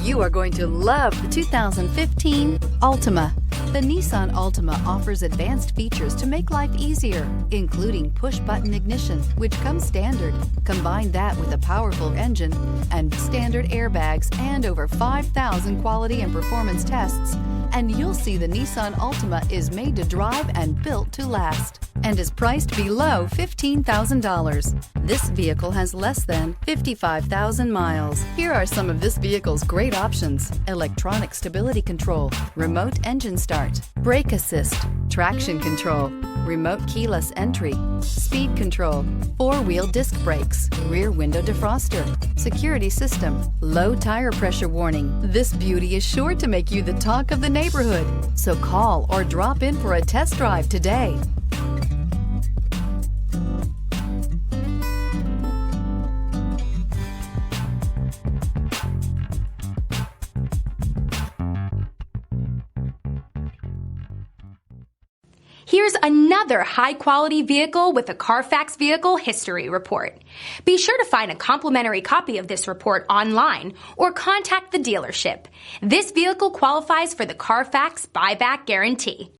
You are going to love the 2015 Altima. The Nissan Altima offers advanced features to make life easier, including push-button ignition, which comes standard. Combine that with a powerful engine and standard airbags and over 5,000 quality and performance tests, and you'll see the Nissan Altima is made to drive and built to last, and is priced below $15,000. This vehicle has less than 55,000 miles. Here are some of this vehicle's great options: electronic stability control, remote engine start, brake assist, traction control, remote keyless entry, speed control, four-wheel disc brakes, rear window defroster, security system, low tire pressure warning. This beauty is sure to make you the talk of the neighborhood. So call or drop in for a test drive today. Here's another high-quality vehicle with a Carfax Vehicle History Report. Be sure to find a complimentary copy of this report online or contact the dealership. This vehicle qualifies for the Carfax Buyback Guarantee.